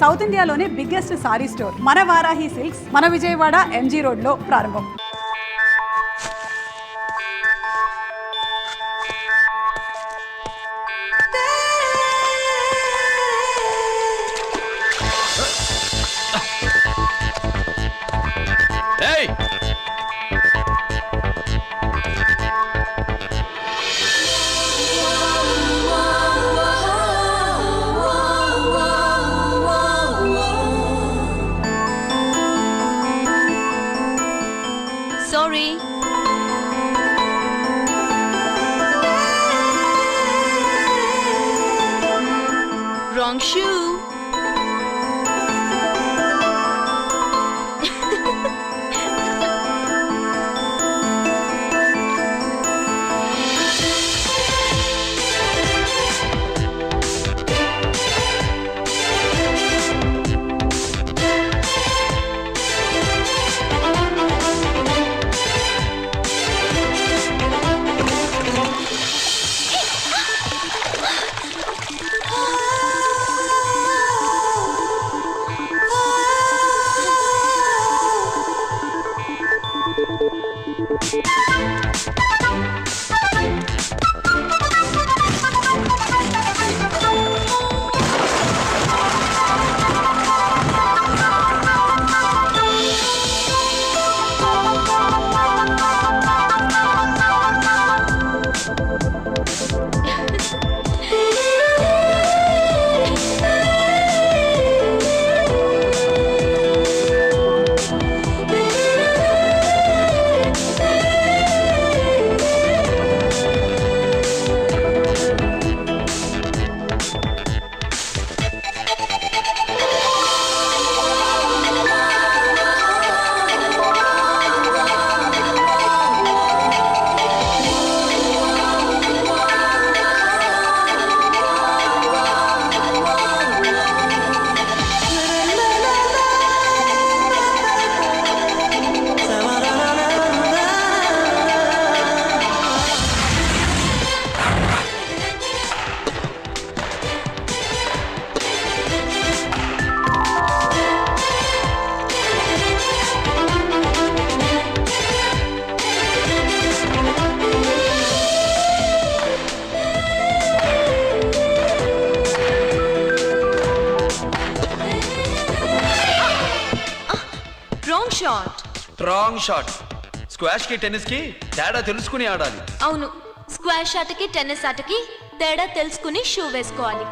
South ఇండియాలోనే biggest sorry store మన Varahi silks మన విజయవాడ ఎంజీ రోడ్ లో ప్రారంభం. Sorry. Wrong shoe. Wrong shot. Squash కి టెన్నిస్ కి తేడా తెలుసుకుని ఆడాలి. అవును, స్క్వాష్ ఆటకి టెన్నిస్ ఆటకి తేడా తెలుసుకుని షూ వేసుకోవాలి.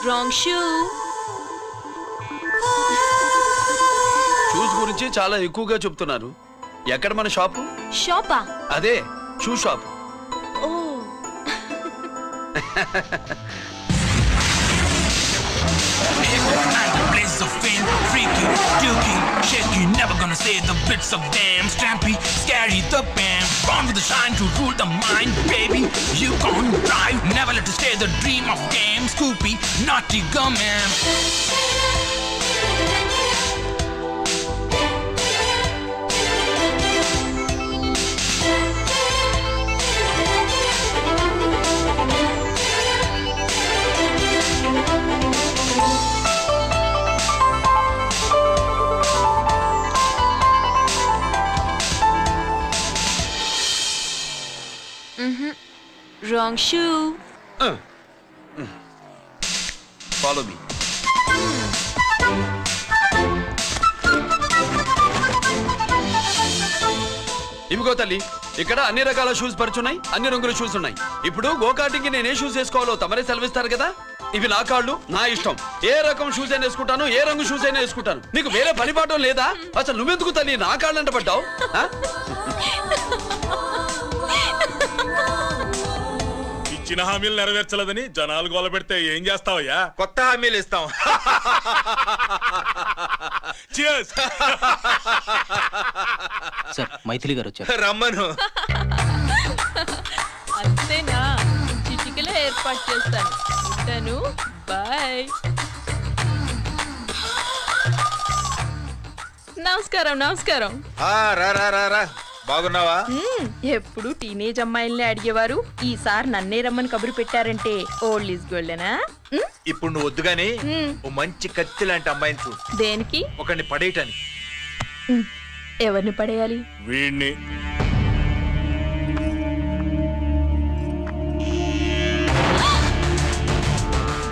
Wrong shoe. షూస్ గురించి చాలా ఎక్కువగా చెప్తున్నారు. ఎక్కడ మన షాపు? షాపా? అదే షూ షాప్. ఓ Blaze of fame, freaky, dukey, shaky, never gonna say the bits of damn stampy, scary the band, born with the shine to rule the mind, baby, you gon' drive, never let it stay the dream of game, Scoopy, naughty gumman. wrong shoe. Follow me. ఇవిగో తల్లి, ఇక్కడ అన్ని రకాల shoes పరుచున్నాయి, అన్ని రంగుల shoes ఉన్నాయి. ఇప్పుడు go-karting కి నేను ఏ షూస్ వేసుకోవాలో తమరే సెలవిస్తారు కదా. ఇవి నా కాళ్ళు, నా ఇష్టం. ఏ రకం షూస్ అయినా వేసుకుంటాను, ఏ రంగు షూస్ అయినా వేసుకుంటాను. నీకు వేరే పని పాఠం లేదా? అసలు నువ్వెందుకు తల్లి నా కాళ్ళంట పడ్డావు? ఇచ్చిన హామీలు నెరవేర్చలేదని జనాలు గోల పెడితే ఏం చేస్తావయ్యా? కొత్త హామీలు ఇస్తాం. Cheers. సార్ మైథిలి గారు వచ్చారు. రమ్మను. అంతేనా? చిటికలో ఏర్పాటు చేస్తాను. ఉంటాను. బాయ్. నమస్కారం. నమస్కారం. రా రా రా రా. బాగున్నావా? ఎప్పుడు టీనేజ్ అమ్మాయిల్ని అడిగేవారు, ఈసారి నన్నే రమ్మని కబురు పెట్టారంటే ఓల్డ్ ఈజ్ గోల్డెనా? ఇప్పుడు నువ్వు వద్దు గాని ఓ మంచి కత్తి లాంటి అమ్మాయిని చూడు. దేనికి? ఒకరిని పడేయటానికి. ఎవరిని పడేయాలి? వీణ్ణి.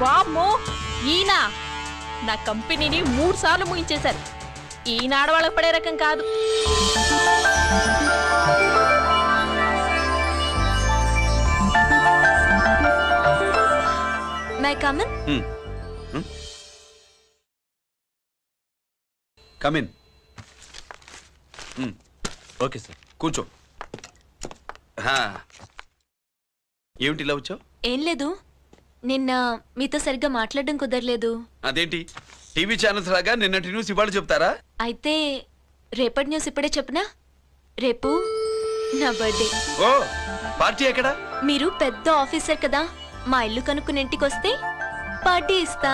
వామ్మో, ఈయన నా కంపెనీని 3 సార్లు ముగించేశారు. ఈయన ఆడవాళ్ళకి పడే రకం కాదు. My come on. Come in. Okay sir. కూర్చో. హా. ఏమిటి ఇలా వచ్చావు? ఏం లేదు, నిన్న మీతో సరిగ్గా మాట్లాడడం కుదరలేదు. అదేంటి టీవీ ఛానల్స్ లాగా నిన్నటి న్యూస్ ఇవాళ చెప్తారా? అయితే రేపటి న్యూస్ ఇప్పుడే చెప్పనా? రేపు నా బర్త్డే. ఓ, పార్టీ ఎక్కడా? మీరు పెద్ద ఆఫీసర్ కదా, మా ఇల్లు కనుక్కుని ఇంటికి వస్తే పార్టీ ఇస్తా.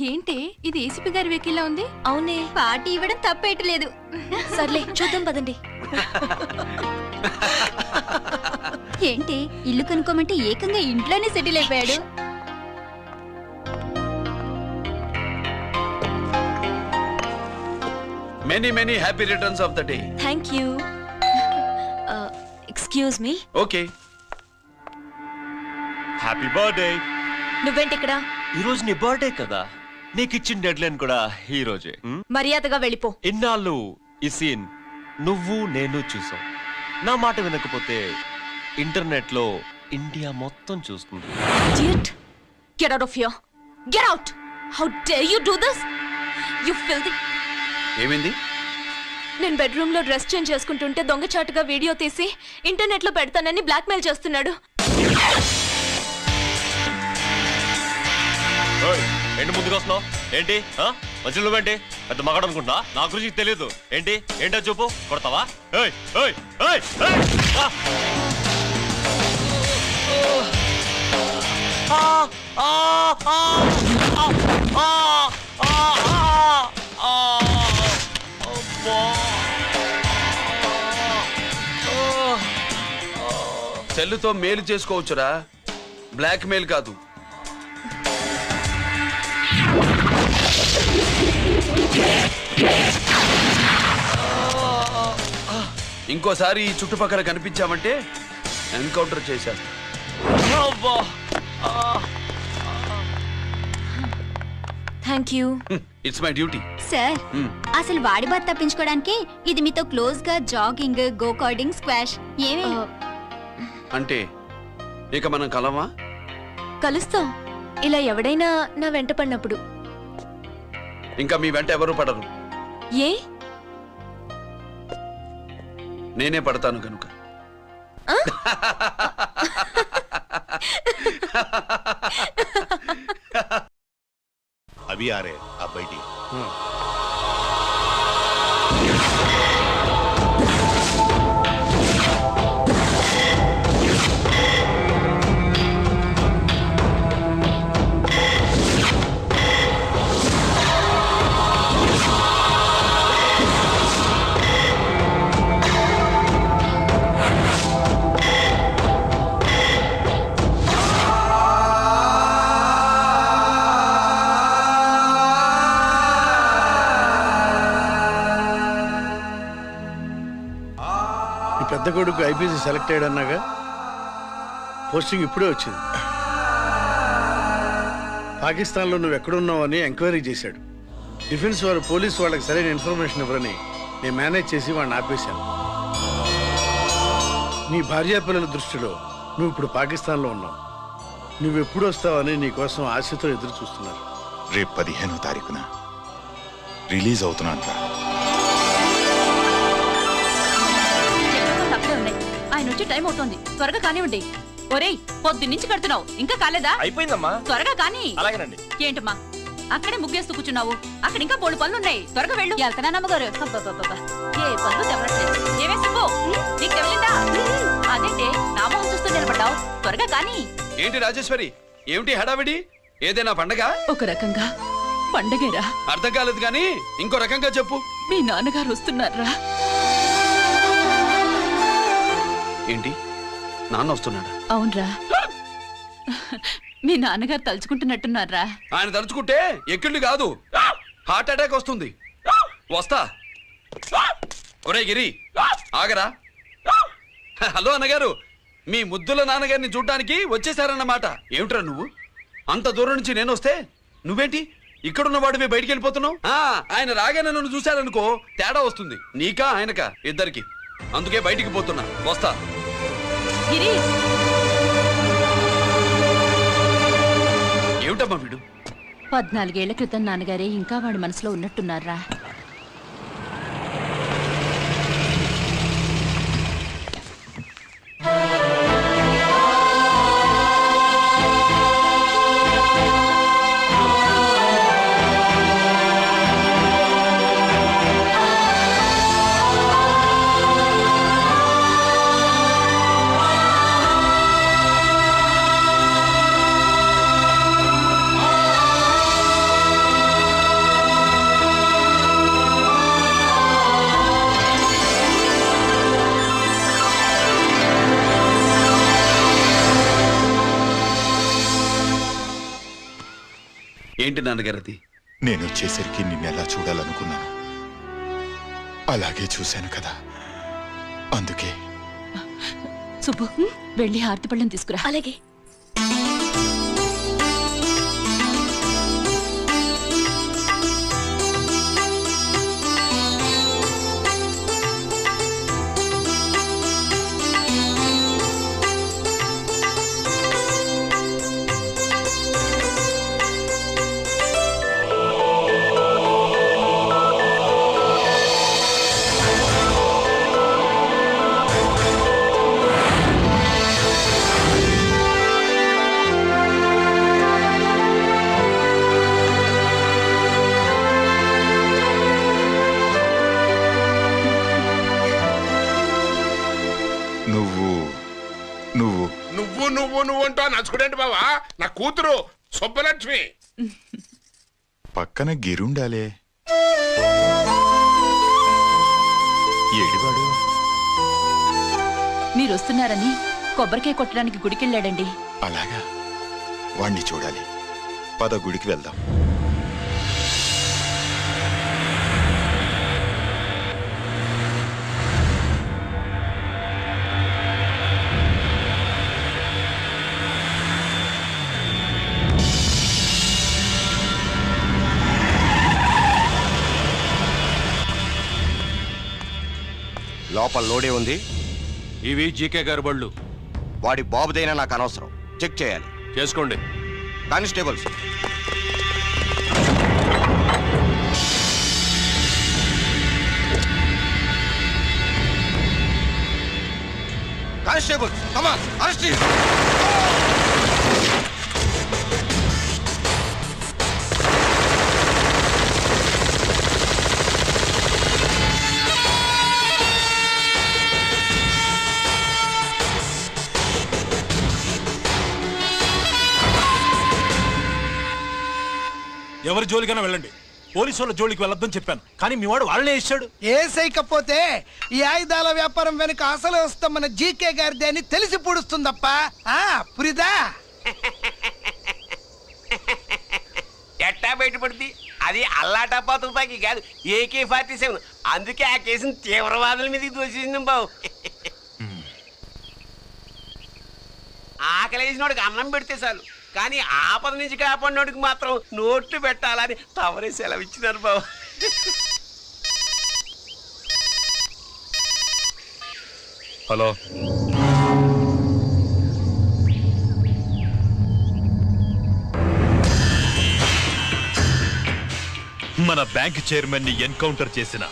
ఏంటి ఇది ఏసీపీ గారి వెకిల్లా ఉంది? అవునే, పార్టీ ఇవ్వడం తప్పేయట్లేదు. సర్లే చూద్దాం పదండి. ఏంటి ఇల్లు కనుక్కోమంటే ఏకంగా ఇంట్లోనే సెటిల్ అయిపోయాడు. Many many happy returns of the day. Thank you. Excuse me. Okay. Happy birthday. నువ్వేంటి ఇక్కడ? ఈ రోజు నీ బర్త్డే కదా, నీకు ఇచ్చిన డెడ్ లైన్ కూడా ఈ రోజే. మర్యాదగా వెళ్ళిపో. ఇన్నాళ్ళు ఈ సీన్ నువ్వు నేను చూసాం. నా మాట వినకపోతే ఇంటర్నెట్ లో ఇండియా మొత్తం చూస్తుంది. Idiot! Get out of here! Get out! How dare you do this? You filthy! ఏమైంది? నేను బెడ్రూమ్ లో డ్రెస్ చేంజ్ చేసుకుంటుంటే దొంగచాటుగా వీడియో తీసి ఇంటర్నెట్ లో పెడతానని బ్లాక్మెయిల్ చేస్తున్నాడు. ఏంటి ముందుకు వస్తున్నావు? ఏంటి మధ్యలో నువ్వేంటి పెద్ద మగాడు అనుకుంటా? నా గురించి తెలియదు ఏంటి? ఏంటో చూపు, కొడతావా? ఏయ్ ఏయ్ ఏయ్ ఏయ్! సెల్లుతో మేలు చేసుకోవచ్చురా, బ్లాక్ మెయిల్ కాదు. ఇంకోసారి ఈ చుట్టుపక్కల కనిపించామంటే ఎన్కౌంటర్ చేశాను. Thank you. It's my duty. Sir అసలు వాడి బాధ తప్పించుకోవడానికి ఇది మీతో క్లోజ్ గా జాగింగ్, గో కార్డింగ్, స్క్వాష్ ఏమే? అంటే ఇక మనం కలవా? కలుస్తాం, ఇలా ఎవడైనా నా వెంట పడినప్పుడు. ఇంకా మీ వెంట ఎవరు పడరు. ఏ? నేనే పడతాను కనుక. अभी आ रहे आप बैठिए. పెద్ద కొడుకు ఐపీసీ సెలెక్ట్ అయ్యాడన్నాగా, పోస్టింగ్ ఇప్పుడే వచ్చింది. పాకిస్తాన్లో నువ్వు ఎక్కడున్నావు అని ఎంక్వైరీ చేశాడు. డిఫెన్స్ వారు పోలీసు వాళ్ళకి సరైన ఇన్ఫర్మేషన్ ఇవ్వరని నేను మేనేజ్ చేసి వాడిని ఆపేశాను. నీ భార్యా పిల్లల దృష్టిలో నువ్వు ఇప్పుడు పాకిస్తాన్లో ఉన్నావు. నువ్వెప్పుడు వస్తావని నీ కోసం ఆశతో ఎదురు చూస్తున్నారు. రేపు 15వ తారీఖున రిలీజ్ అవుతున్నాను. టైం అవుతుంది, త్వరగా కానివ్వండి. ఒరేయ్, పొద్దున్నుంచి కడుతున్నావు, ఇంకా కాలేదా? అయిపోయిందమ్మా. త్వరగా కానీ. అలాగేనండి. ఏంటమ్మా అక్కడే ముగ్గేస్తూ కూర్చున్నావు? అక్కడ ఇంకా 3 పనులున్నాయి, త్వరగా వెళ్ళు. వెళ్తానా నమ్మగారు? అబ్బబ్బబ్బబ్బా, ఏ పనులు తెవరట్లేదు. ఏమే సుబ్బు, నీకు తెవలిందా? అదేంటే నా మొహం చూస్తూ నిలబడ్డావు, త్వరగా కానీ. ఏంటి రాజేశ్వరి, ఏమిటి హడావిడి? ఏదైనా పండగ? ఒక రకంగా పండగేరా. అర్థం కాలేదు కానీ ఇంకో రకంగా చెప్పు. మీ నాన్నగారు వస్తున్నారా? ఏంటి, నాన్న వస్తున్నాడా? అవునరా, మీ నాన్నగారు తలుచుకుంటున్నట్టున్నారా? ఆయన తలుచుకుంటే ఎక్కిళ్ళు కాదు, హార్ట్ అటాక్ వస్తుంది. వస్తా. ఒరే గిరి, ఆగరా. హలో అన్నగారు, మీ ముద్దుల నాన్నగారిని చూడ్డానికి వచ్చేసారన్నమాట. ఏమిట్రా నువ్వు? అంత దూరం నుంచి నేను వస్తే నువ్వేంటి ఇక్కడున్న వాడివి బయటికి వెళ్ళిపోతున్నావు? ఆయన రాగానే నన్ను చూశారనుకో తేడా వస్తుంది, నీకా ఆయనకా ఇద్దరికి. అందుకే బయటికి పోతున్నా, వస్తా. గిరి, ఏమిటమ్మా వీడు? 14 ఏళ్ల క్రితం నాన్నగారే ఇంకా వాడి మనసులో ఉన్నట్టున్నారా? ఏంటి నాన్నగారది? నేను వచ్చేసరికి నిన్నెలా చూడాలనుకున్నాను, అలాగే చూశాను కదా, అందుకే. సుబ్బు, వెళ్ళి హారతి పళ్ళని తీసుకురా. అలాగే. నువ్వు అంటా నచ్చుకునేంటి బావా? నా కూతురు సుబ్బలక్ష్మి. పక్కన గిరుండాలే, ఏడివాడు? మీరు వస్తున్నారని కొబ్బరికాయ కొట్టడానికి గుడికెళ్ళాడండి. అలాగా, వాణ్ణి చూడాలి. పద గుడికి వెళ్దాం. లోపల లోడే ఉంది. ఇవి జీకే గారి బళ్ళు. వాడి బాబుదైనా నాకు అనవసరం, చెక్ చేయాలి. చేసుకోండి. Constables, constables, come on, arrest him. ఎవరి జోలికైనా వెళ్ళండి, పోలీసు వాళ్ళ జోలికి వెళ్ళొద్దని చెప్పాను, కానీ మీ వాడు వాళ్ళనే ఇచ్చాడు. ఏసైకపోతే ఈ ఆయుధాల వ్యాపారం వెనుక అసలు వస్తాం మన జీకే గారిదే అని తెలిసి పూడుస్తుందప్ప. పురిదా ఎట్టా బయటపడుతుంది? అది అల్లాటప్పా తుపాకి కాదు, AK-47. అందుకే ఆ కేసును తీవ్రవాదుల మీదకి దోషింది బావు. ఆకలేసినోడికి అన్నం పెడితే చాలు, కానీ ఆపద నుంచి కాపాడినోడికి మాత్రం నోట్లు పెట్టాలని తవరే సెలవు ఇచ్చినారు బాబు. హలో, మన బ్యాంక్ చైర్మన్ ని ఎన్కౌంటర్ చేసిన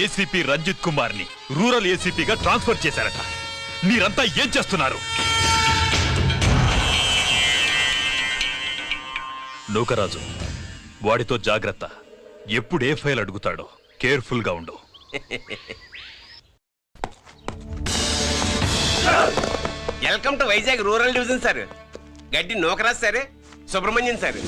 ఏసీపీ రంజిత్ కుమార్ ని రూరల్ ఏసీపీగా ట్రాన్స్ఫర్ చేశారట. మీరంతా ఏం చేస్తున్నారు? నూకరాజు, వాడితో జాగ్రత్త. ఎప్పుడు ఏ ఫైల్ అడుగుతాడో కేర్ఫుల్ గా ఉండు. Welcome to Vizag rural division sir. Gaddi Nukaraj sir, Subrahmanyam sir.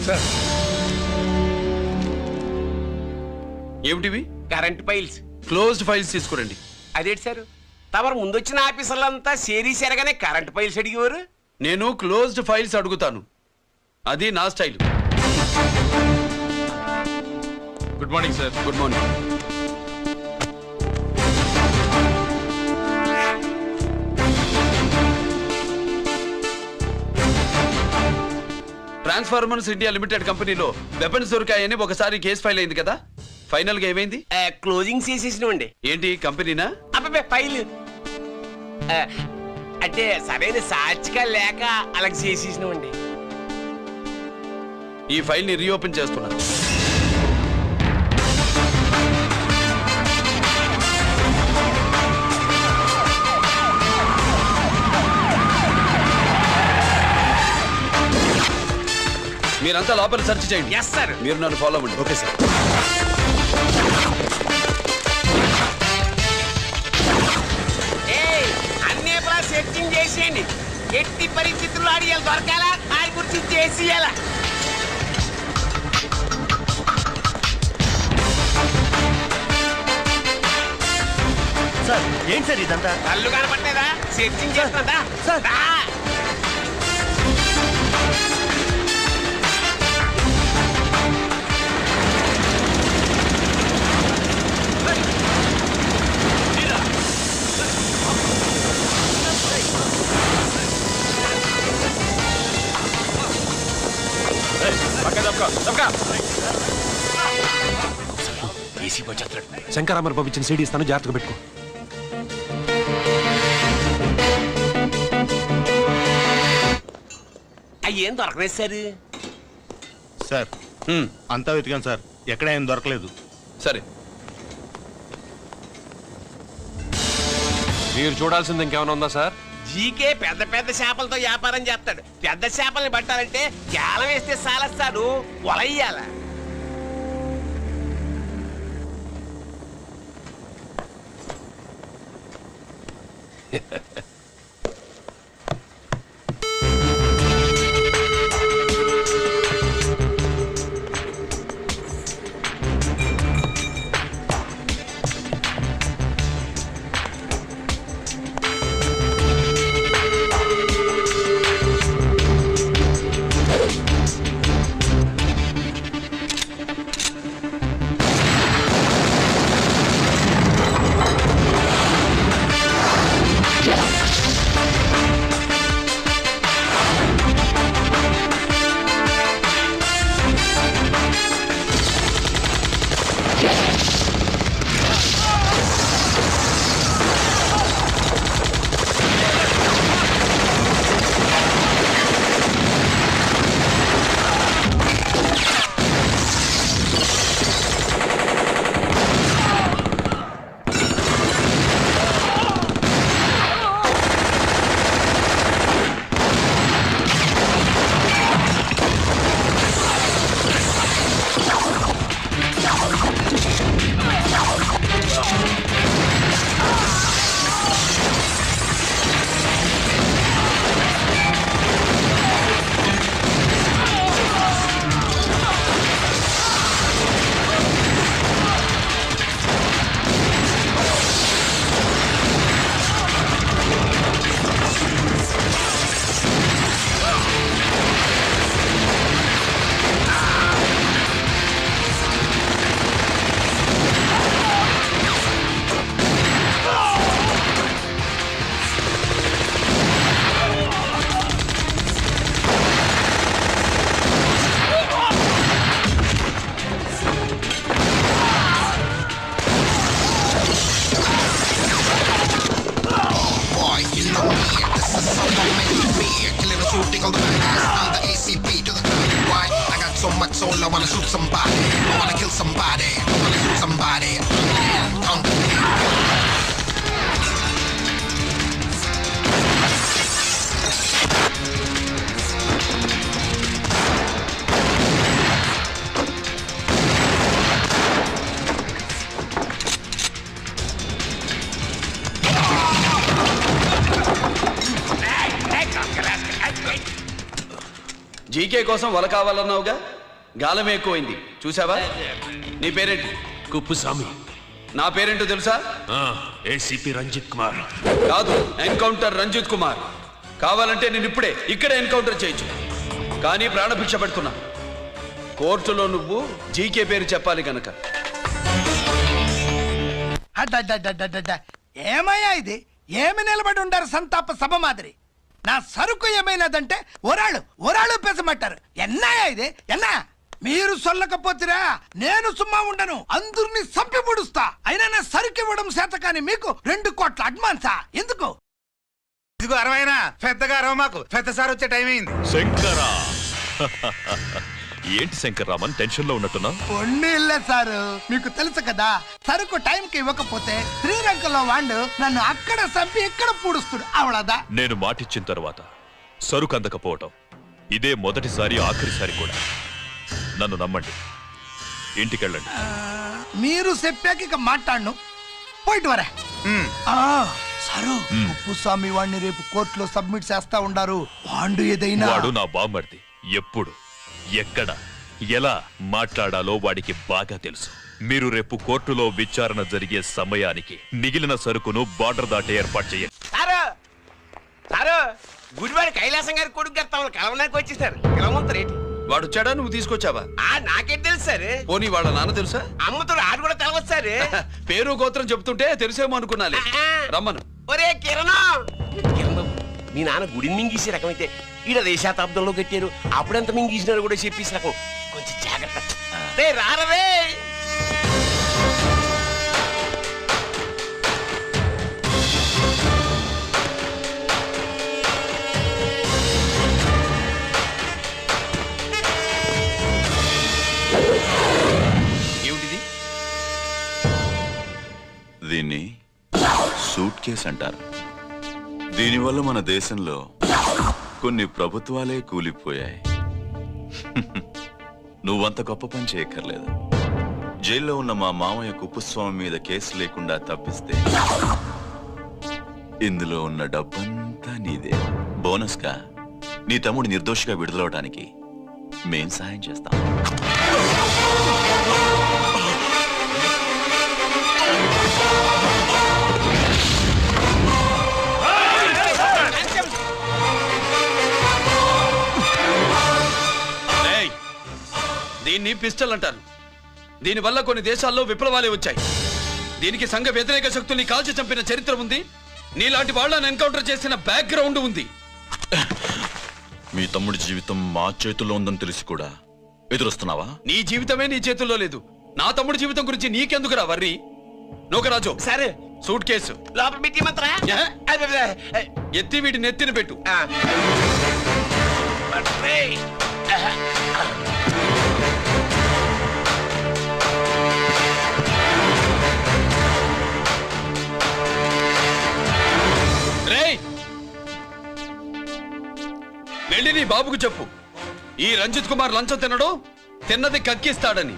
ఏమిటివి? Current files. క్లోజ్డ్ ఫైల్స్ తీసుకురండి. అదేంటి సార్, తమరు ముందొచ్చిన ఆఫీసర్లంతా సేరీసారగానే కరెంట్ ఫైల్స్ అడిగేవారు. నేను క్లోజ్డ్ ఫైల్స్ అడుగుతాను, అది నా style. Good morning sir. Good morning. Transformers India limited కంపెనీలో వెపన్స్ దొరికాయని ఒకసారి కేసు ఫైల్ అయింది కదా, ఫైనల్ గా ఏమైంది? క్లోజింగ్ చేసేసినవండి. ఏంటి కంపెనీనా? అబ్బాయి ఫైల్ అంటే సరైన సాక్షిగా లేక అలా చేసేసినవండి. ఈ ఫైల్ ని రీఓపెన్ చేస్తున్నా. మీరంతా లోపల సెర్చ్ చేయండి. Yes sir. మీరు నన్ను ఫాలో అవ్వండి. Okay sir. అన్నీ సెర్చింగ్ చేసేయండి. ఎట్టి పరిస్థితుల్లో అడియాలి దొరకాలా, ఆడి గురించి చేసేయాలా. సార్ ఏంటి సార్ ఇదంతా? కళ్ళు కనపట్టలేదా? సెర్చింగ్ చేస్తుందా సార్? శంకరామర్ పంపించిన సీడీ ఇస్తాను, జాగ్రత్తగా పెట్టుకో. అయ్యేం దొరకలేదు సార్. సార్ అంతా వెతికాను సార్, ఎక్కడ ఏం దొరకలేదు. సరే, మీరు చూడాల్సింది ఇంకేమైనా ఉందా సార్? జీకే పెద్ద పెద్ద చేపలతో వ్యాపారం చేస్తాడు. పెద్ద చేపల్ని పట్టాలంటే కేలం వేస్తే సాలస్తాడు, వలయ్యాల. జీకే కోసం వల కావాలన్నావుగా, గాలమే ఎక్కువైంది చూసావా? నీ పేరేంటి? కుప్పుస్వామి. నా పేరేంటో తెలుసా? ఏసీపీ రంజిత్ కుమార్. కాదు, ఎన్కౌంటర్ రంజిత్ కుమార్. కావాలంటే నేను ఇప్పుడే ఇక్కడే ఎన్కౌంటర్ చేయొచ్చు, కానీ ప్రాణభిక్ష పెడుతున్నా. కోర్టులో నువ్వు జీకే పేరు చెప్పాలి గనక. ఏమయ్యా ఇది? ఏమి నిలబడి ఉండారు సంతాప సభ మాదిరి? నా సరుకు ఏమైనదంటే ఒరాళ్ళు పెసమంటారు. ఎన్నాయా ఇది? ఎన్నా మీరు సొల్లకపోతురా నేను సుమ్మా ఉండను, అందరిని సంపి పొడుస్తా. అయినా నా సరుకు ఇవ్వడం చేత కానీ మీకు 2 కోట్ల అడ్వాన్సా? ఎందుకు? ఇదిగో అరవైనా పెద్దగా అరవ, మాకు పెద్ద సార్ వచ్చే టైం అయింది. శంకరా ఏంటి శంకర్రామన్ టెన్షన్ లో ఉన్నట్టున్నా? ఇల్లే సారు, మీకు తెలుసు కదా, సరుకు టైంకి ఇవ్వకపోతే శ్రీరంగంలో వాడు నన్ను అక్కడ చంపి ఇక్కడ పూడుస్తుడు. అవడదా? నేను మాటిచ్చిన తర్వాత సరుకు అందకపోవటం ఇదే మొదటిసారి, ఆఖరిసారి కూడా. నన్ను నమ్మండి, ఇంటికెళ్ళండి. మీరు చెప్పాక ఇక మాట్లాడను, పోయిట్ వరా. సారు, ఉప్పుస్వామి వాడిని రేపు కోర్టులో సబ్మిట్ చేస్తా ఉండారు. వాడు ఏదైనా వాడు నా బామ్మర్ది. ఎప్పుడు, ఎక్కడ, ఎలా మాట్లాడాలో వాడికి బాగా తెలుసు. మీరు రేపు కోర్టులో విచారణ జరిగే సమయానికి మిగిలిన సరుకును బార్డర్ దాటి ఏర్పాటు చేయండి. గుడివాడి కైలాసం గారి కొడుకు గారు తమను కలవడానికి వచ్చేసారు. పిలవమంటారేంటి? వాడు వచ్చాడా, నువ్వు తీసుకొచ్చావా? నాకేం తెలుసు సార్. పోనీ వాళ్ళ నాన్న తెలుసా? అమ్మతో ఆడు కూడా తెలవచ్చు సార్. పేరు గోత్రం చెప్తుంటే తెలిసేమో అనుకున్నాలే. రమ్మను. ఒరే కిరణ్ బాబు, మీ నాన్న గుడిని మింగేసే రకమైతే ఈడ 10వ శతాబ్దంలో కట్టారు. అప్పుడెంత మింగేసినారు కూడా చెప్పేసి రకం. కొంచెం జాగ్రత్త. రారవే. ఏమిటిది? దీన్ని సూట్ కేస్ అంటారు. దీనివల్ల మన దేశంలో కొన్ని ప్రభుత్వాలే కూలిపోయాయి. నువ్వంత గొప్ప పని చేయక్కర్లేదు. జైల్లో ఉన్న మా మామయ్య కుప్పుస్వామి మీద కేసు లేకుండా తప్పిస్తే ఇందులో ఉన్న డబ్బంతా నీదే. బోనస్గా నీ తమ్ముడు నిర్దోషిగా విడుదలవడానికి మేం సహాయం చేస్తాం. దీన్ని పిస్టల్ అంటారు. దీనివల్ల కొన్ని దేశాల్లో విప్లవాలే వచ్చాయి. దీనికి సంఘ వ్యతిరేక శక్తుల్ని కాల్చి చంపిన చరిత్ర ఉంది. నీలాంటి వాళ్ళని ఎన్కౌంటర్ చేసిన బ్యాక్గ్రౌండ్ ఉంది. మీ తమ్ముడి జీవితం మా చేతుల్లో ఉందని తెలిసి కూడా ఎదురొస్తున్నావా? నీ జీవితమే నీ చేతుల్లో లేదు. నా తమ్ముడి జీవితం గురించి నీకెందుకురా వర్రి? నోకరాజు, సరే సూట్ కేసు లోపల పెట్టి మంత్రా ఎత్తి వీటి నెత్తిన పెట్టు. వెళ్ళి నీ బాబుకు చెప్పు, ఈ రంజిత్ కుమార్ లంచం తినడు, తిన్నది కక్కిస్తాడని.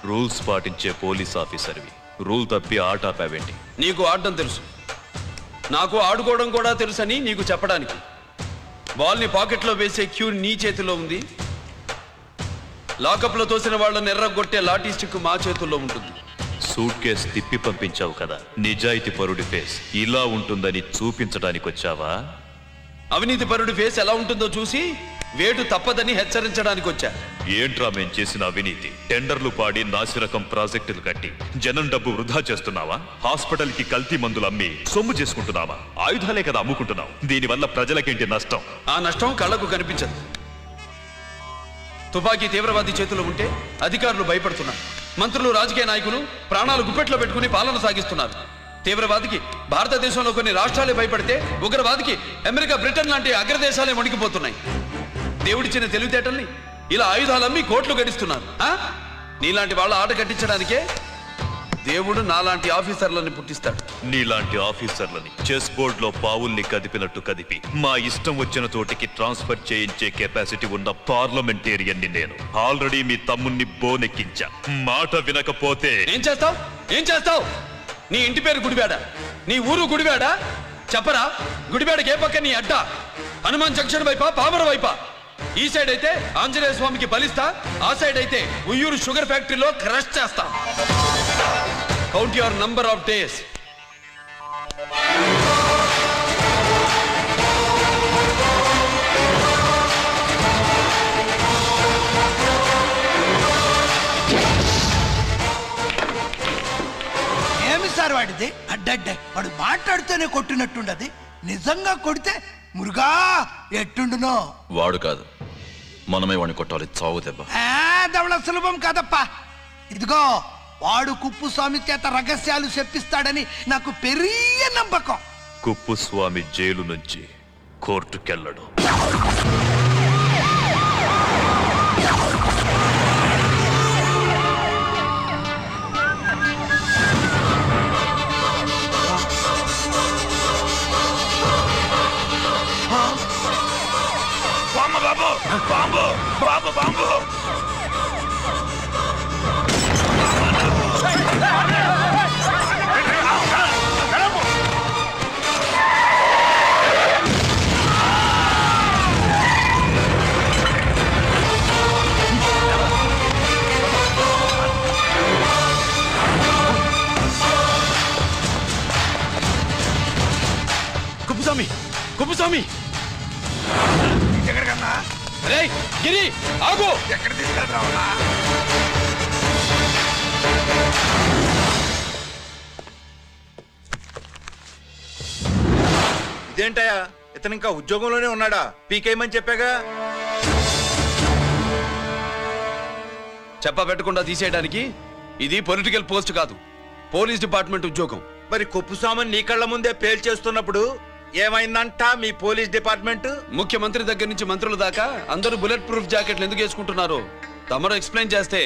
రూల్స్ పాటించే పోలీస్ ఆఫీసర్వి రూల్ తప్పి ఆట ఆపావేంటి? నీకు ఆడడం తెలుసు, నాకు ఆడుకోవడం కూడా తెలుసని నీకు చెప్పడానికి. బాల్ని పాకెట్లో వేసే క్యూ నీ చేతిలో ఉంది. లాకప్లో తోసిన వాళ్ళని ఎర్రగొట్టే లాఠీ స్టిక్ మా చేతుల్లో ఉంటుంది. సూట్ కేసు తిప్పి పంపించావు కదా, నిజాయితీ పరుడి ఫేస్ ఇలా ఉంటుందని చూపించడానికి వచ్చావా? అవినీతి పరుడి ఫేస్ ఎలా ఉంటుందో చూసి వేటు తప్పదని హెచ్చరించడానికి వచ్చా. ఏంట్రా మేం చేసిన అవినీతి? టెండర్లు పాడి నాసిరకం ప్రాజెక్టులు కట్టి జనం డబ్బు వృధా చేస్తున్నావా? హాస్పిటల్ కి కల్తీ మందులు అమ్మి సొమ్ము చేసుకుంటున్నావా? ఆయుధాలే కదా అమ్ముకుంటున్నావు. దీనివల్ల ప్రజలకేంటి నష్టం? ఆ నష్టం కళ్ళకు కనిపించదు. తుపాకీ తీవ్రవాది చేతిలో ఉంటే అధికారులు భయపడుతున్నారు. మంత్రులు, రాజకీయ నాయకులు ప్రాణాలు గుప్పెట్లో పెట్టుకుని పాలన సాగిస్తున్నారు. తీవ్రవాదికి భారతదేశంలో కొన్ని రాష్ట్రాలే భయపడితే ఉగ్రవాదికి అమెరికా, బ్రిటన్ లాంటి అగ్రదేశాలే వణికిపోతున్నాయి. దేవుడిచ్చిన తెలివితేటల్ని ఇలా ఆయుధాలమ్మి కోట్లు గడిస్తున్నారు. నీలాంటి వాళ్ళ ఆట కట్టించడానికే దేవుడు నాలాంటి ఆఫీసర్లని పుట్టిస్తాడు. నీలాంటి ఆఫీసర్లని చెస్ బోర్డ్ లో పావుల్ని కదిపినట్టు కదిపి మా ఇష్టం వచ్చిన చోటికి ట్రాన్స్ఫర్ చేయించే కెపాసిటీ ఉన్న పార్లమెంటేరియన్ని నేను. ఆల్రెడీ మీ తమ్ముణ్ణి బోనెక్కించా. మాట వినకపోతే ఏం చేస్తావు? ఏం చేస్తావు? నీ ఇంటి పేరు గుడివాడ, నీ ఊరు గుడివాడ. చెప్పరా, గుడివాడకి ఏ పక్క నీ అడ్డ? హనుమాన్ జంక్షన్ వైపా, పామర వైపా? ఈ సైడ్ అయితే ఆంజనేయ స్వామికి బలిస్తా, ఆ సైడ్ అయితే ఉయ్యూరు షుగర్ ఫ్యాక్టరీలో క్రష్ చేస్తా. Count your number of days. ఏమి సార్ వాడిది? అడ్డడ్డే వాడు మాట్లాడితేనే కొట్టినట్టుండది. నిజంగా కొడితే మురుగా ఎట్టుండునో. వాడు కాదు, మనమే వాడిని కొట్టాలి. చావు దెబ్బ. దవళ సులభం కాదప్పా. ఇదిగో వాడు కుప్పుస్వామి చేత రహస్యాలు చెప్పిస్తాడని నాకు పెరియ నమ్మకం. కుప్పుస్వామి జైలు నుంచి కోర్టుకెళ్ళడు. Bomb bomb bomb Kuppuswamy, Kuppuswamy! ఎక్కడికన్నా? అరే గిరి, ఆగు! ఎక్కడ తీసుకెళ్తావా? ఇదేంటయ్యా, ఇతను ఇంకా ఉద్యోగంలోనే ఉన్నాడా? పీకేయమని చెప్పాగా. చెప్ప పెట్టకుండా తీసేయడానికి ఇది పొలిటికల్ పోస్ట్ కాదు, పోలీస్ డిపార్ట్మెంట్ ఉద్యోగం. మరి కుప్పుస్వామిని నీ కళ్ళ ముందే పేల్చేస్తున్నప్పుడు ఏమైందంట మీ పోలీస్ డిపార్ట్మెంట్? ముఖ్యమంత్రి దగ్గర నుంచి మంత్రుల దాకా అందరూ బుల్లెట్ ప్రూఫ్ జాకెట్లు ఎందుకు వేసుకుంటున్నారు తమరు ఎక్స్ప్లెయిన్ చేస్తే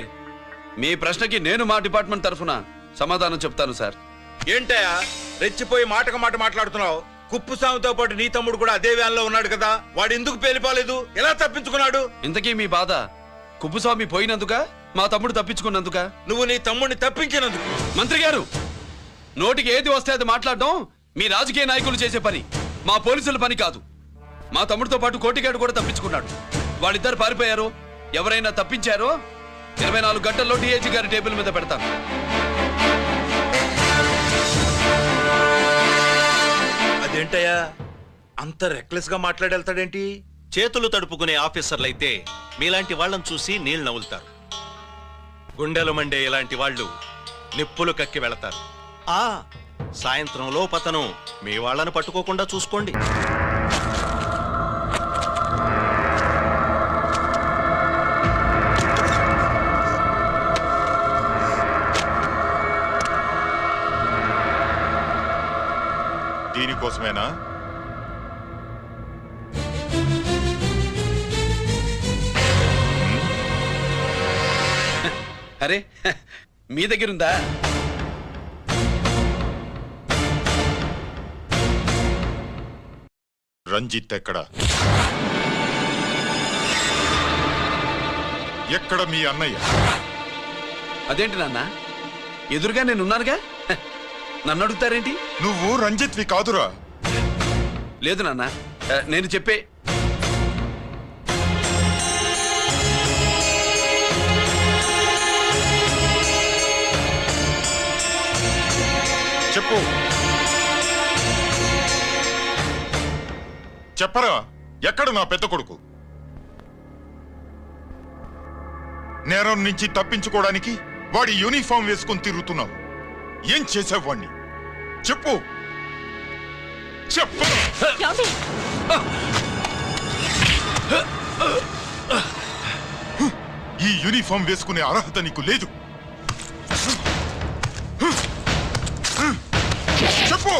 మీ ప్రశ్నకి నేను మా డిపార్ట్మెంట్ తరఫున సమాధానం చెప్తాను సార్. ఏంటయ్యా రెచ్చిపోయి మాటకు మాట మాట్లాడుతున్నావు? కుప్పుస్వామితో పాటు నీ తమ్ముడు కూడా అదే వ్యాన్లో ఉన్నాడు కదా, వాడు ఎందుకు పేలిపోలేదు? ఎలా తప్పించుకున్నాడు? ఇంతకీ మీ బాధ కుప్పుస్వామి పోయినందుక, మా తమ్ముడు తప్పించుకున్నందుక? నువ్వు నీ తమ్ముడిని తప్పించినందుకు. మంత్రి గారు, నోటికి ఏది వస్తే అది మాట్లాడడం మీ రాజకీయ నాయకులు చేసే పని, మా పోలీసుల పని కాదు. మా తమ్ముడితో పాటు కోటిగాడు కూడా తప్పించుకున్నాడు. వాళ్ళిద్దరు పారిపోయారు. ఎవరైనా తప్పించారో 24 గంటల్లో డిఐజీ గారి టేబుల్ మీద పెడతాను. అదేంటయ్యా అంత రెక్లెస్ గా మాట్లాడేళ్తాడేంటి? చేతులు తడుపుకునే ఆఫీసర్లైతే మీలాంటి వాళ్ళని చూసి నీళ్ళు నవ్వులుతారు. గుండెలు మండే ఇలాంటి వాళ్ళు నిప్పులు కక్కి వెళతారు. సాయంత్రంలో పతను మీ వాళ్ళని పట్టుకోకుండా చూసుకోండి. దీనికోసమేనా? అరే మీ దగ్గరుందా? రంజిత్ ఎక్కడ? ఎక్కడ మీ అన్నయ్య? అదేంటి నాన్న, ఎదురుగా నేనున్నానుగా, నన్ను అడుగుతారేంటి? నువ్వు రంజిత్వి కాదురా. లేదు నాన్న, నేను చెప్పే చెప్పు. చెప్పరా, ఎక్కడ నా పెద్ద కొడుకు? నేరం నుంచి తప్పించుకోవడానికి వాడి యూనిఫామ్ వేసుకొని తిరుగుతున్నావు. ఏం చేసావు వాణ్ణి? చెప్పు, చెప్పు. ఈ యూనిఫామ్ వేసుకునే అర్హత నీకు లేదు. చెప్పు.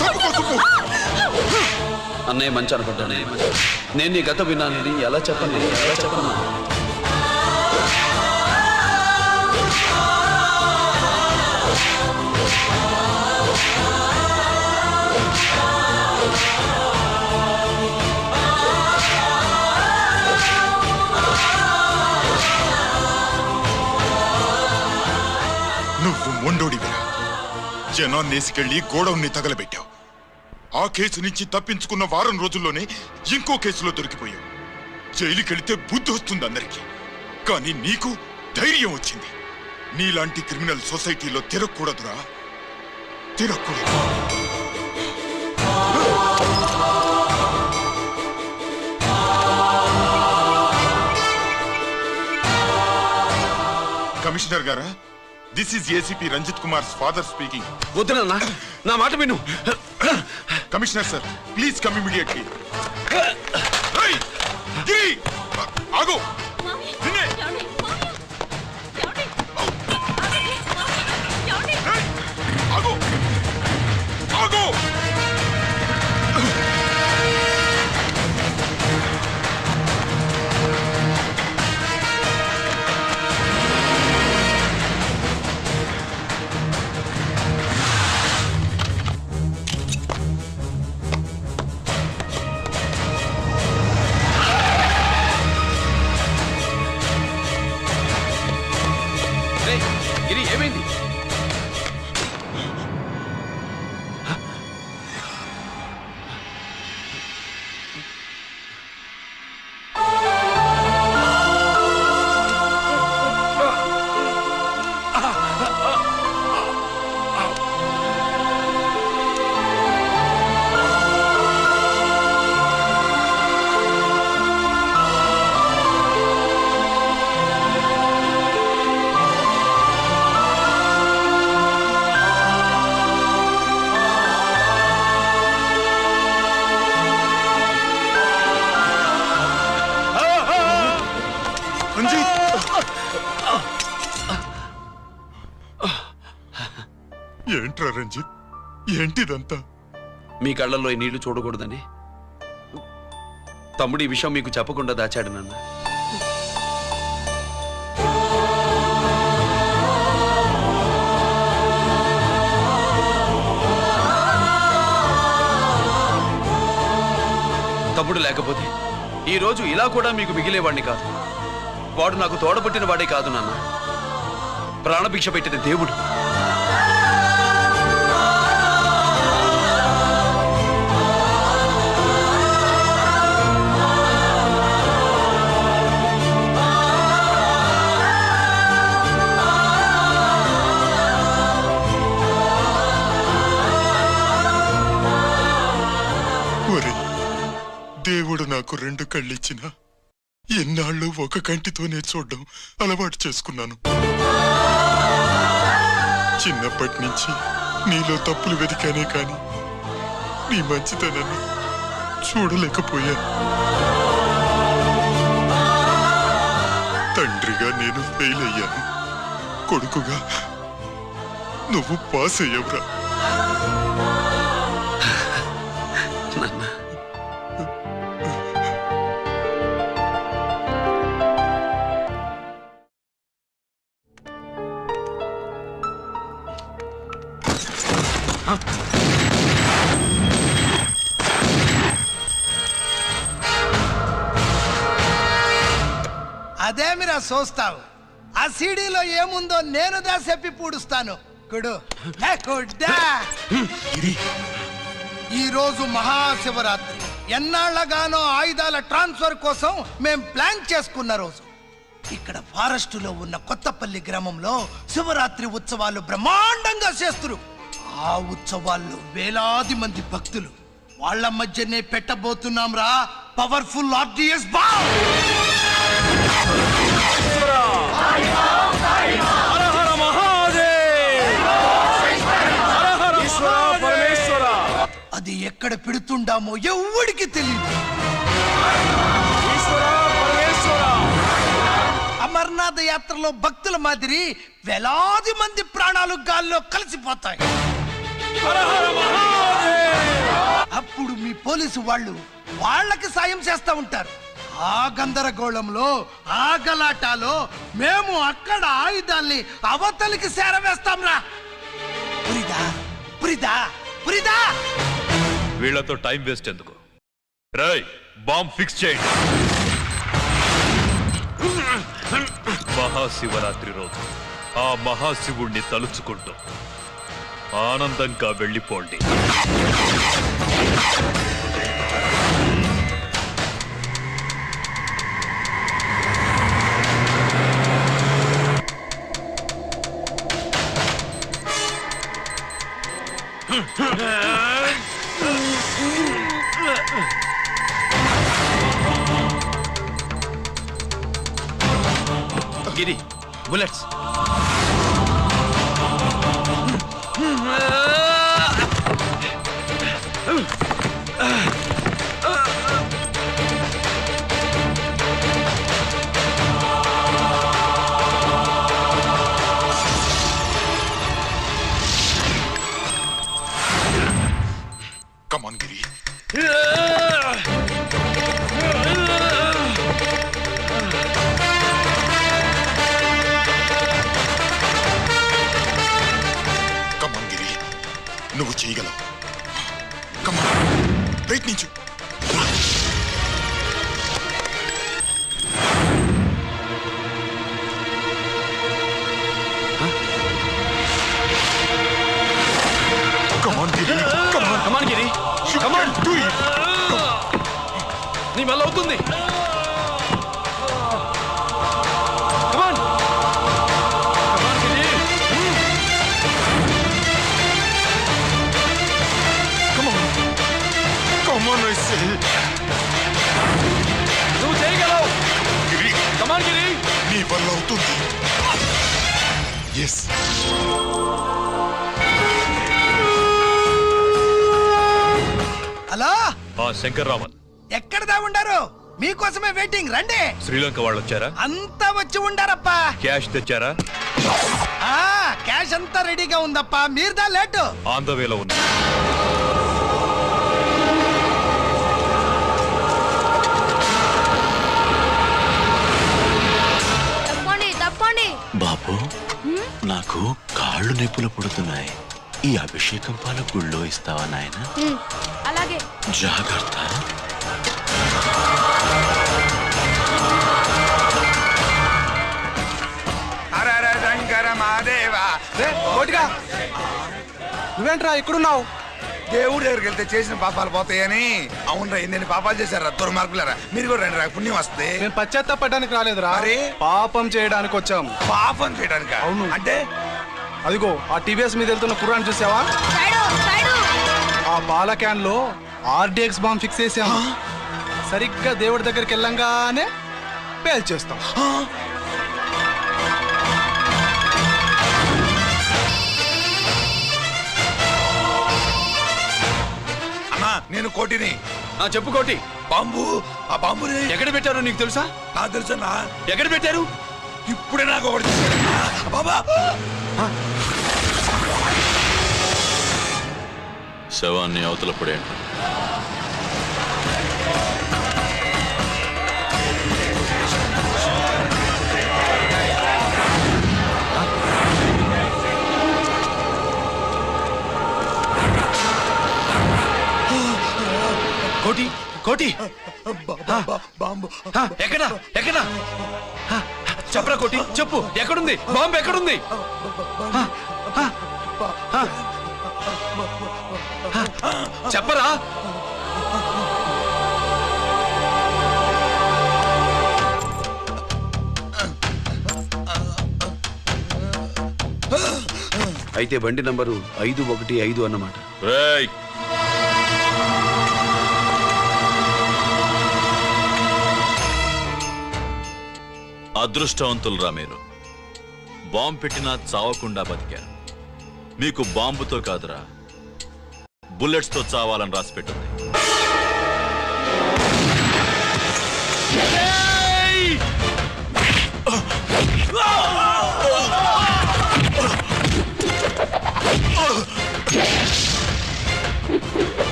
తప్పుకో, అన్నయ్య మంచి అనుకుంటానే. నేను నీ గత విన్నానని ఎలా చెప్పను? నువ్వు మొండోడివిరా. జనాన్నేసుకెళ్లి గోడౌన్ని తగలబెట్టావు. ఆ కేసు నుంచి తప్పించుకున్న వారం రోజుల్లోనే ఇంకో కేసులో దొరికిపోయావు. జైలుకెళ్తే బుద్ధి వస్తుంది అందరికీ, కానీ నీకు ధైర్యం వచ్చింది. నీలాంటి క్రిమినల్ సొసైటీలో తిరగకూడదురా, తిరగకూడదు. కమిషనర్ గారా, this is ACP Ranjith Kumar father speaking. వద్దునన్నా, నా మాట విను. Commissioner sir, please come immediately. ఆగు. ఆగు. ఆగు. గిరి, ఏమైంది? ఏంట్రా రంజిత్, ఏంటిదంతా? మీ కళ్ళల్లో ఈ నీళ్లు చూడకూడదని తమ్ముడు ఈ విషయం మీకు చెప్పకుండా దాచాడు నాన్న. తమ్ముడు లేకపోతే ఈ రోజు ఇలా కూడా మీకు మిగిలేవాడిని కాదు. వాడు నాకు తోడబుట్టిన వాడే కాదు నాన్న, ప్రాణభిక్ష పెట్టిన దేవుడు. దేవుడు నాకు 2 కళ్ళిచ్చినా ఎన్నాళ్ళు ఒక కంటితోనే చూడడం అలవాటు చేసుకున్నాను. చిన్నప్పటి నుంచి నీలో తప్పులు వెతికానే కాని నీ మంచితనాన్ని చూడలేకపోయాను. తండ్రిగా నేను ఫెయిల్ అయ్యాను, కొడుకుగా నువ్వు పాస్ అయ్యావురా. అదేమిరా చూస్తావు? ఆ సీడీలో ఏముందో నేను దాసెప్పి పూడుస్తాను. కుడు ఈ రోజు మహాశివరాత్రి. ఎన్నాళ్లగానో ఆయుధాల ట్రాన్స్ఫర్ కోసం మేం ప్లాన్ చేసుకున్న రోజు. ఇక్కడ ఫారెస్టులో ఉన్న కొత్తపల్లి గ్రామంలో శివరాత్రి ఉత్సవాలు బ్రహ్మాండంగా చేస్తున్నారు. ఆ ఉత్సవాల్లో వేలాది మంది భక్తులు. వాళ్ళ మధ్యనే పెట్టబోతున్నాం రా పవర్ఫుల్ ఆర్డిఎస్ బాంబ్. అది ఎక్కడ పెడుతుండామో ఎవడికి తెలియదు. అమర్నాథ్ యాత్రలో భక్తుల మాదిరి వేలాది మంది ప్రాణాలు గాల్లో కలిసిపోతాయి. అప్పుడు మీ పోలీసు వాళ్ళు వాళ్ళకి సాయం చేస్తా ఉంటారు. ఆ గందరగోళంలో ఆ గలాటాలో మేము అక్కడ ఆయుధాల్ని అవతలికి చేరవేస్తాం రా. పురిదా పురిదా పురిదా. వీళ్లతో టైం వేస్ట్ ఎందుకు? రై, బాంబ్ ఫిక్స్ చేయండి. మహాశివరాత్రి రోజు ఆ మహాశివుణ్ణి తలుచుకుంటూ ఆనందంగా వెళ్ళిపోండి. గిరి, బుల్లెట్స్. కమాన్ గిరి. కమాన్ గిరి, నువ్వు చేయగలవు. కమాన్, ప్రయత్నించు. కమాన్ గిరి, కమాన్. నీ వల్ల అవుతుంది. Come on come on Giri. Come on I say. నువ్వు చేయగలవు. గిరి, కమాన్ గిరి. నీ వల్ల అవుతుంది. ఎస్. హలో, శంకర్రామన్ ఎక్కడదా ఉండారు? మీకోసమే వెయిటింగ్. రండి. శ్రీలంక వాళ్ళు వచ్చారా? అంతా వచ్చి ఉండారప్పా. క్యాష్ తెచ్చారా? క్యాష్ అంతా రెడీగా ఉందప్పా. మీరుదా లేటు. ఆన్ ద వేలో ఉంది. తప్పండి. బాబు, నాకు కాళ్ళు నొప్పులు పుడుతున్నాయి. ఈ అభిషేకం పాల గుళ్ళో ఇస్తావా నాయన? అలాగే. జాగ్రత్త. శంకర మహాదేవా. నువ్వేంట్రా ఇక్కడున్నావు? దేవుడి దగ్గరికి వెళ్తే చేసిన పాపాలు పోతాయని. అవునరా, ఎన్ని పాపాలు చేశారా దుర్మార్గులారా. మీరు కూడా రండి రా, పుణ్యం వస్తే. నేను పశ్చాత్తాపడడానికి రాలేదురా, పాపం చేయడానికి వచ్చాం. పాపం చేయడానికి? అవును. అంటే అదిగో ఆ టీవీఎస్ మీద వెళ్తున్న కుర్రాన్ని చూసావా? ఆ పాల క్యాన్ లో ఆర్డిఎక్స్ బాంబ్ ఫిక్స్ చేసాము. సరిగ్గా దేవుడి దగ్గరికి వెళ్ళంగానే పేల్చేస్తాం. అన్నా, నేను కోటిని. చెప్పు కోటి. బాంబు, ఆ బాంబుని ఎక్కడ పెట్టారో నీకు తెలుసా? నాకు తెలుసన్నా. ఎక్కడ పెట్టారు? ఇప్పుడే నాకు ఒకటి బాబా. శవాన్ని అవతల పడేయండి. కోటి, కోటి. బాంబు ఎక్కడ ఎక్కడ చెప్పరా కోటి, చెప్పు. ఎక్కడుంది బాంబు? ఎక్కడుంది? చెప్పరా. అయితే బండి నంబరు 515 అన్నమాట. అదృష్టవంతులరా మీరు. బాంబు పెట్టినా చావకుండా బతికారు. మీకు బాంబుతో కాదురా, బుల్లెట్స్ తో చావాలని రాసి పెట్టింది.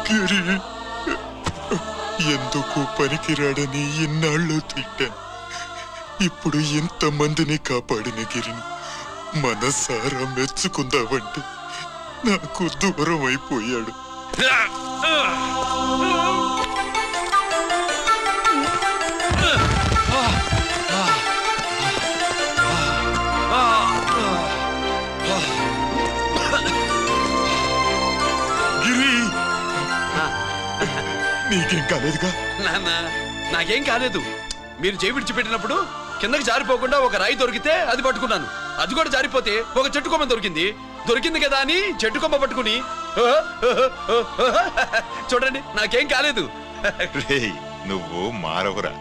గిరి ఎందుకు పనికిరాడని ఎన్నాళ్ళు తిట్టాను. ఇప్పుడు ఎంతమందిని కాపాడిన గిరిని మనసారా మెచ్చుకుందామంటే నాకు దూరం అయిపోయాడు. గిరి నీకేం కాలేదుగా? నాన్న నాకేం కాలేదు. మీరు చేయి విడిచిపెట్టినప్పుడు కిందకి జారిపోకుండా ఒక రాయి దొరికితే అది పట్టుకున్నాను. అది కూడా జారిపోతే ఒక చెట్టు కొమ్మ దొరికింది కదా అని చెట్టు కొమ్మ పట్టుకుని చూడండి నాకేం కాలేదు. నువ్వు మారవురా.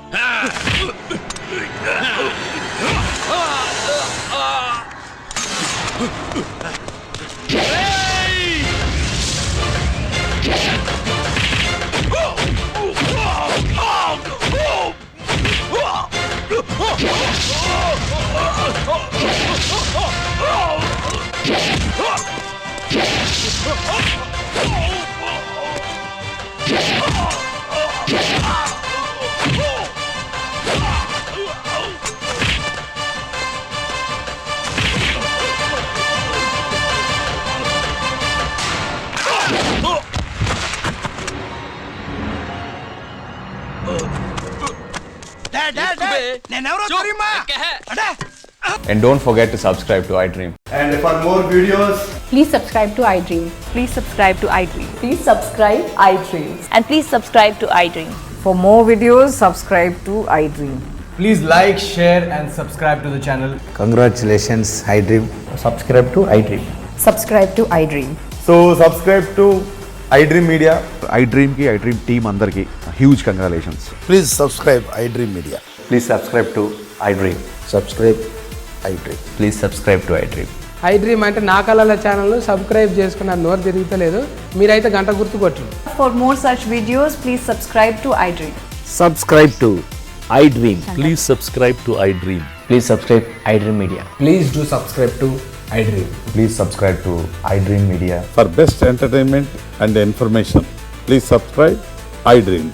నేనెవరో తెలియమా? And don't forget to subscribe to iDream. And for more videos, please subscribe to iDream. Please subscribe to iDream. Please subscribe iDream. And please subscribe to iDream. For more videos, subscribe to iDream. Please like, share, and subscribe to the channel. congratulations, iDream. Subscribe to iDream. Subscribe to iDream. So subscribe to iDream Media. iDream ki iDream team andarki huge congratulations. Please subscribe iDream Media. Please subscribe to iDream. Subscribe iDream. Please subscribe to iDream. iDream అంటే నా కళల ఛానల్ను subscribe చేసుకున్న నోరు తిరుగుతలేదు. మీరైతే గంట గుర్తు కొట్టండి. For more such videos, please subscribe to iDream. Subscribe to iDream. Please subscribe to iDream. Please subscribe iDream Media. Please do subscribe to iDream. Please subscribe to iDream Media. For best entertainment and information, please subscribe iDream.